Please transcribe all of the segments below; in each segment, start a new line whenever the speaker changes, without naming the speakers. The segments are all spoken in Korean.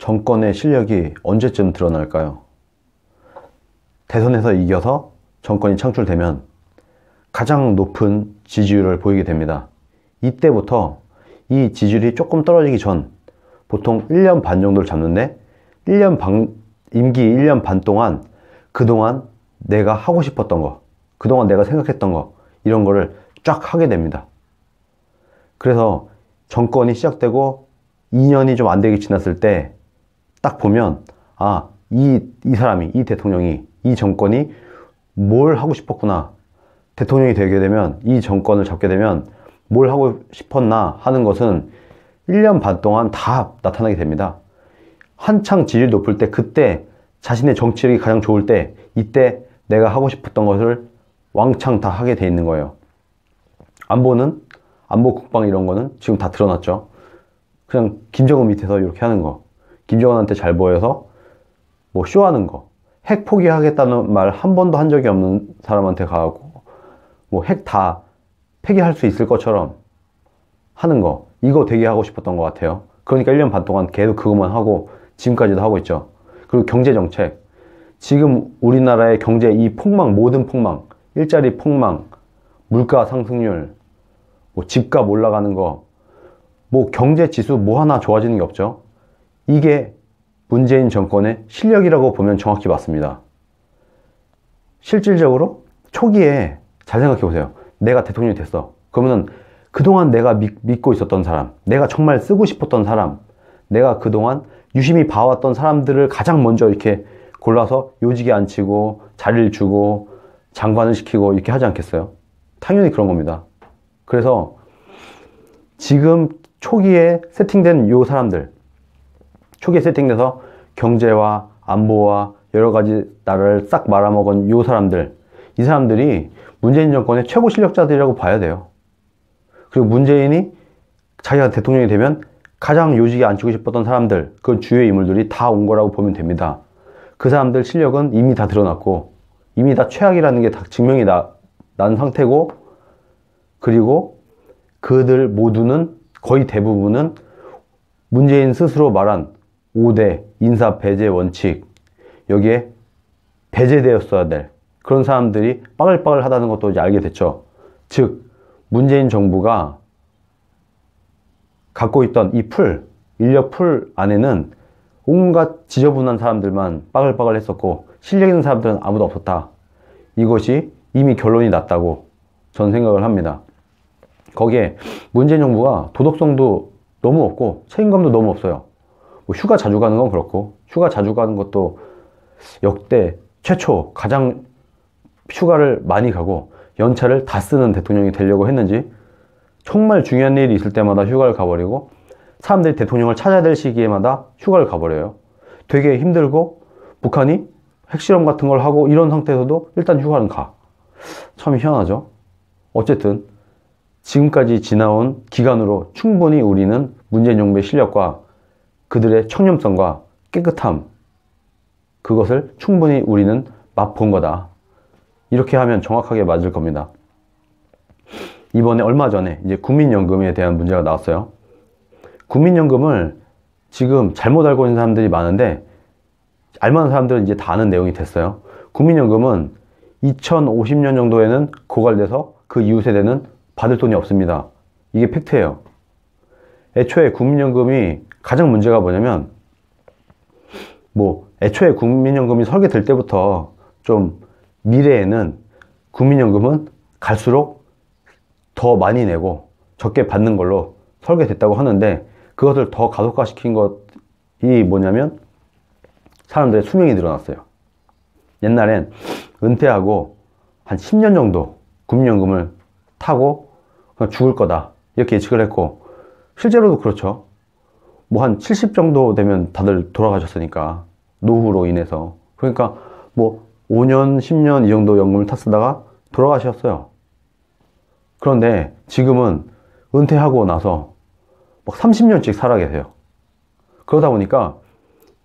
정권의 실력이 언제쯤 드러날까요? 대선에서 이겨서 정권이 창출되면 가장 높은 지지율을 보이게 됩니다. 이때부터 이 지지율이 조금 떨어지기 전, 보통 1년 반 정도를 잡는데 임기 1년 반 동안 그동안 내가 하고 싶었던 거, 그동안 내가 생각했던 거, 이런 거를 쫙 하게 됩니다. 그래서 정권이 시작되고 2년이 좀 안 되게 지났을 때 딱 보면, 아, 이 사람이, 이 대통령이, 이 정권이 뭘 하고 싶었구나. 대통령이 되게 되면, 이 정권을 잡게 되면 뭘 하고 싶었나 하는 것은 1년 반 동안 다 나타나게 됩니다. 한창 지지율 높을 때, 그때 자신의 정치력이 가장 좋을 때, 이때 내가 하고 싶었던 것을 왕창 다 하게 돼 있는 거예요. 안보 국방 이런 거는 지금 다 드러났죠. 그냥 김정은 밑에서 이렇게 하는 거, 김정은한테 잘 보여서 뭐 쇼하는 거, 핵 포기하겠다는 말 한 번도 한 적이 없는 사람한테 가고 뭐 핵 다 폐기할 수 있을 것처럼 하는 거, 이거 되게 하고 싶었던 것 같아요. 그러니까 1년 반 동안 계속 그것만 하고 지금까지도 하고 있죠. 그리고 경제정책, 지금 우리나라의 경제 이 폭망, 모든 폭망, 일자리 폭망, 물가 상승률, 뭐 집값 올라가는 거, 뭐 경제 지수 뭐 하나 좋아지는 게 없죠. 이게 문재인 정권의 실력이라고 보면 정확히 맞습니다. 실질적으로 초기에 잘 생각해 보세요. 내가 대통령이 됐어. 그러면은 그동안 내가 믿고 있었던 사람, 내가 정말 쓰고 싶었던 사람, 내가 그동안 유심히 봐왔던 사람들을 가장 먼저 이렇게 골라서 요직에 앉히고 자리를 주고 장관을 시키고 이렇게 하지 않겠어요? 당연히 그런 겁니다. 그래서 지금 초기에 세팅된 요 사람들, 초기에 세팅돼서 경제와 안보와 여러 가지 나라를 싹 말아먹은 요 사람들, 이 사람들이 문재인 정권의 최고 실력자들이라고 봐야 돼요. 그리고 문재인이 자기가 대통령이 되면 가장 요직에 앉히고 싶었던 사람들, 그 주요 인물들이 다 온 거라고 보면 됩니다. 그 사람들 실력은 이미 다 드러났고 이미 다 최악이라는 게 다 증명이 난 상태고, 그리고 그들 모두는, 거의 대부분은 문재인 스스로 말한 5대 인사 배제 원칙, 여기에 배제되었어야 될 그런 사람들이 빠글빠글 하다는 것도 이제 알게 됐죠. 즉 문재인 정부가 갖고 있던 이 인력 풀 안에는 온갖 지저분한 사람들만 빠글빠글 했었고 실력 있는 사람들은 아무도 없었다. 이것이 이미 결론이 났다고 저는 생각을 합니다. 거기에 문재인 정부가 도덕성도 너무 없고 책임감도 너무 없어요. 뭐 휴가 자주 가는 건 그렇고, 휴가 자주 가는 것도 역대 최초 가장 휴가를 많이 가고 연차를 다 쓰는 대통령이 되려고 했는지, 정말 중요한 일이 있을 때마다 휴가를 가버리고 사람들이 대통령을 찾아야 될 시기에마다 휴가를 가버려요. 되게 힘들고 북한이 핵실험 같은 걸 하고 이런 상태에서도 일단 휴가는 가. 참 희한하죠. 어쨌든 지금까지 지나온 기간으로 충분히 우리는 문재인 정부의 실력과 그들의 청렴성과 깨끗함, 그것을 충분히 우리는 맛본 거다. 이렇게 하면 정확하게 맞을 겁니다. 이번에 얼마 전에 이제 국민연금에 대한 문제가 나왔어요. 국민연금을 지금 잘못 알고 있는 사람들이 많은데, 알만한 사람들은 이제 다 아는 내용이 됐어요. 국민연금은 2050년 정도에는 고갈돼서 그 이후 세대는 받을 돈이 없습니다. 이게 팩트예요. 애초에 국민연금이 가장 문제가 뭐냐면, 애초에 국민연금이 설계될 때부터 좀 미래에는 국민연금은 갈수록 더 많이 내고 적게 받는 걸로 설계됐다고 하는데, 그것을 더 가속화시킨 것이 뭐냐면 사람들의 수명이 늘어났어요. 옛날엔 은퇴하고 한 10년 정도 국민연금을 타고 그냥 죽을 거다 이렇게 예측을 했고, 실제로도 그렇죠. 뭐 한 70 정도 되면 다들 돌아가셨으니까, 노후로 인해서. 그러니까 뭐 5년 10년 이 정도 연금을 탔으다가 돌아가셨어요. 그런데 지금은 은퇴하고 나서 막 30년씩 살아 계세요. 그러다 보니까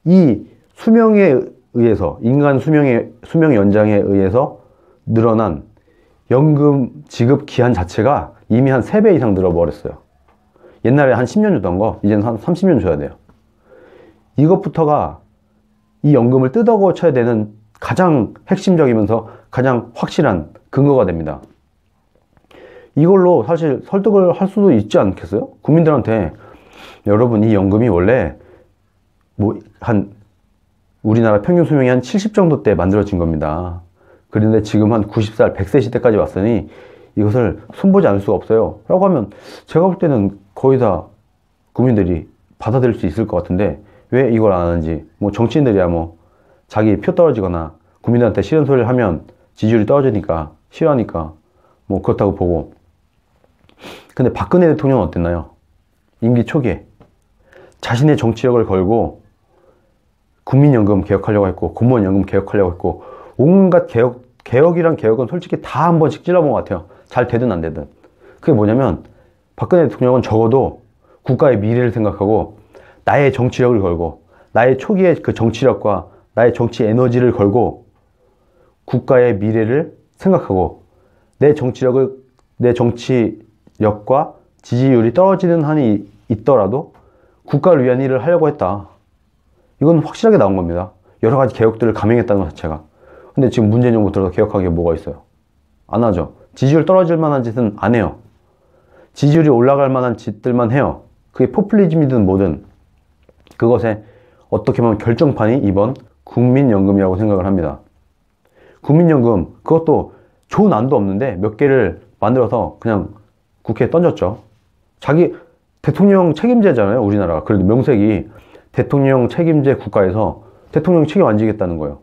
이 수명에 의해서, 인간 수명 연장에 의해서 늘어난 연금 지급 기한 자체가 이미 한 3배 이상 늘어버렸어요. 옛날에 한 10년 주던 거 이제는 한 30년 줘야 돼요. 이것부터가 이 연금을 뜯어고쳐야 되는 가장 핵심적이면서 가장 확실한 근거가 됩니다. 이걸로 사실 설득을 할 수도 있지 않겠어요? 국민들한테 여러분 이 연금이 원래 우리나라 평균 수명이 한 70 정도 때 만들어진 겁니다. 그런데 지금 한 90살, 100세 시대까지 왔으니 이것을 손보지 않을 수가 없어요 라고 하면 제가 볼 때는 거의 다 국민들이 받아들일 수 있을 것 같은데 왜 이걸 안 하는지. 정치인들이야 자기 표 떨어지거나 국민들한테 싫은 소리를 하면 지지율이 떨어지니까 싫어하니까 그렇다고 보고. 근데 박근혜 대통령은 어땠나요? 임기 초기에 자신의 정치력을 걸고 국민연금 개혁하려고 했고 공무원연금 개혁하려고 했고 온갖 개혁이란 개혁은 솔직히 다 한 번씩 찔러본 것 같아요. 잘 되든 안 되든. 그게 뭐냐면 박근혜 대통령은 적어도 국가의 미래를 생각하고 나의 정치력을 걸고 나의 초기의 그 정치력과 나의 정치 에너지를 걸고 국가의 미래를 생각하고 내 정치력과 지지율이 떨어지는 한이 있더라도 국가를 위한 일을 하려고 했다. 이건 확실하게 나온 겁니다. 여러 가지 개혁들을 감행했다는 것 자체가. 근데 지금 문재인 정부 들어서 개혁한 게 뭐가 있어요? 안 하죠. 지지율 떨어질 만한 짓은 안 해요. 지지율이 올라갈 만한 짓들만 해요. 그게 포퓰리즘이든 뭐든 그것에 어떻게 보면 결정판이 이번 국민연금이라고 생각을 합니다. 국민연금 그것도 좋은 안도 없는데 몇 개를 만들어서 그냥 국회에 던졌죠. 자기 대통령 책임제잖아요. 우리나라가. 그래도 명색이 대통령 책임제 국가에서 대통령 책임 안 지겠다는 거예요.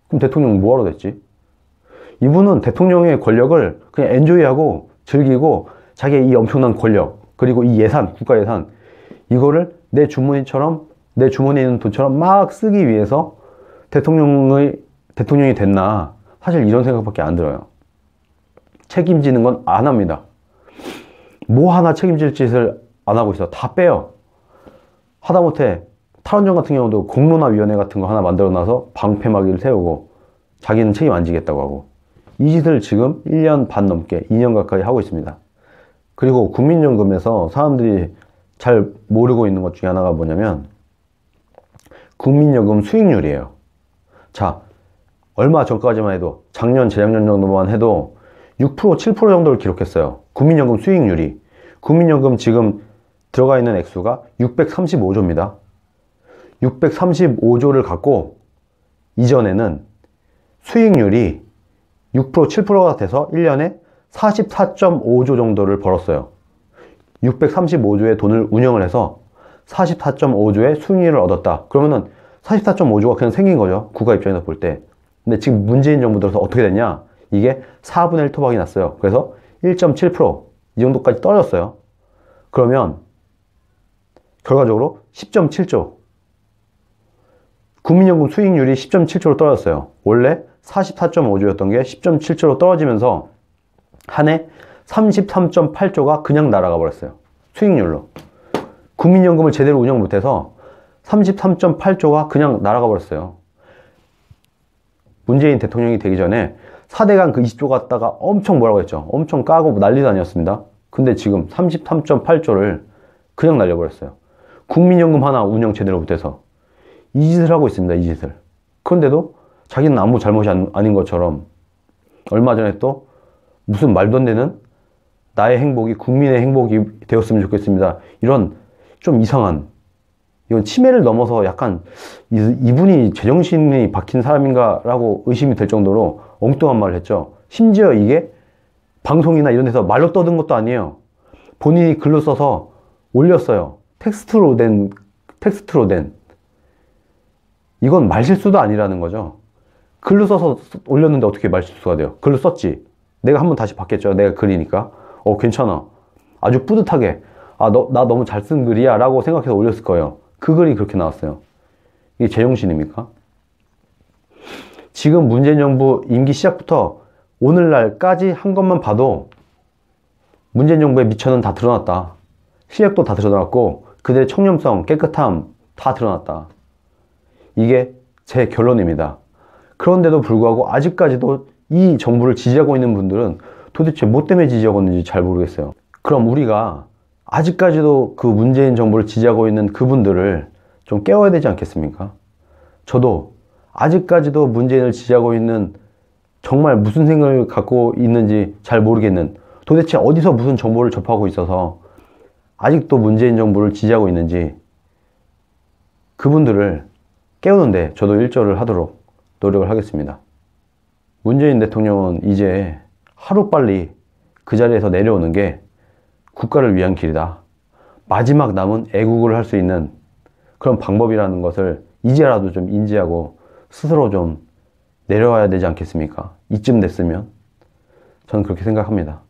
그럼 대통령 뭐하러 됐지? 이분은 대통령의 권력을 그냥 엔조이하고 즐기고 자기의 이 엄청난 권력 그리고 이 예산, 국가 예산 이거를 내 주머니에 있는 돈처럼 막 쓰기 위해서 대통령이 됐나. 사실 이런 생각밖에 안 들어요. 책임지는 건 안 합니다. 뭐 하나 책임질 짓을 안 하고 있어. 다 빼요. 하다못해 탈원전 같은 경우도 공론화위원회 같은 거 하나 만들어놔서 방패막이를 세우고 자기는 책임 안 지겠다고 하고 이 짓을 지금 1년 반 넘게 2년 가까이 하고 있습니다. 그리고 국민연금에서 사람들이 잘 모르고 있는 것 중에 하나가 뭐냐면 국민연금 수익률이에요. 자, 얼마 전까지만 해도 작년, 재작년 정도만 해도 6%, 7% 정도를 기록했어요. 국민연금 수익률이. 국민연금 지금 들어가 있는 액수가 635조입니다. 635조를 갖고 이전에는 수익률이 6%, 7%가 돼서 1년에 44.5조 정도를 벌었어요. 635조의 돈을 운영을 해서 44.5조의 수익률을 얻었다. 그러면은 44.5조가 그냥 생긴 거죠. 국가 입장에서 볼 때. 근데 지금 문재인 정부 들어서 어떻게 됐냐? 이게 4분의 1 토박이 났어요. 그래서 1.7% 이 정도까지 떨어졌어요. 그러면 결과적으로 10.7조. 국민연금 수익률이 10.7조로 떨어졌어요. 원래 44.5조였던 게 10.7조로 떨어지면서 한 해 33.8조가 그냥 날아가 버렸어요. 수익률로. 국민연금을 제대로 운영 못해서 33.8조가 그냥 날아가 버렸어요. 문재인 대통령이 되기 전에 4대강 그 20조 갖다가 엄청 뭐라고 했죠. 엄청 까고 난리도 아니었습니다. 근데 지금 33.8조를 그냥 날려버렸어요. 국민연금 하나 운영 제대로 못해서 이 짓을 하고 있습니다. 이 짓을. 그런데도 자기는 아무 잘못이 아닌 것처럼 얼마 전에 또 무슨 말도 안 되는 나의 행복이 국민의 행복이 되었으면 좋겠습니다. 이런 좀 이상한, 이건 치매를 넘어서 약간 이분이 제정신이 박힌 사람인가 라고 의심이 될 정도로 엉뚱한 말을 했죠. 심지어 이게 방송이나 이런 데서 말로 떠든 것도 아니에요. 본인이 글로 써서 올렸어요. 텍스트로 된. 이건 말실수도 아니라는 거죠. 글로 써서 올렸는데 어떻게 말실수가 돼요? 글로 썼지. 내가 한번 다시 봤겠죠. 내가 글이니까. 괜찮아. 아주 뿌듯하게. 나 너무 잘 쓴 글이야 라고 생각해서 올렸을 거예요. 그 글이 그렇게 나왔어요. 이게 제정신입니까? 지금 문재인 정부 임기 시작부터 오늘날까지 한 것만 봐도 문재인 정부의 미천은 다 드러났다. 실력도 다 드러났고 그들의 청렴성, 깨끗함 다 드러났다. 이게 제 결론입니다. 그런데도 불구하고 아직까지도 이 정부를 지지하고 있는 분들은 도대체 뭐 때문에 지지하고 있는지 잘 모르겠어요. 그럼 우리가 아직까지도 그 문재인 정부를 지지하고 있는 그분들을 좀 깨워야 되지 않겠습니까? 저도 아직까지도 문재인을 지지하고 있는, 정말 무슨 생각을 갖고 있는지 잘 모르겠는, 도대체 어디서 무슨 정보를 접하고 있어서 아직도 문재인 정부를 지지하고 있는지, 그분들을 깨우는데 저도 일조를 하도록 노력을 하겠습니다. 문재인 대통령은 이제 하루빨리 그 자리에서 내려오는 게 국가를 위한 길이다. 마지막 남은 애국을 할 수 있는 그런 방법이라는 것을 이제라도 좀 인지하고 스스로 좀 내려와야 되지 않겠습니까? 이쯤 됐으면 저는 그렇게 생각합니다.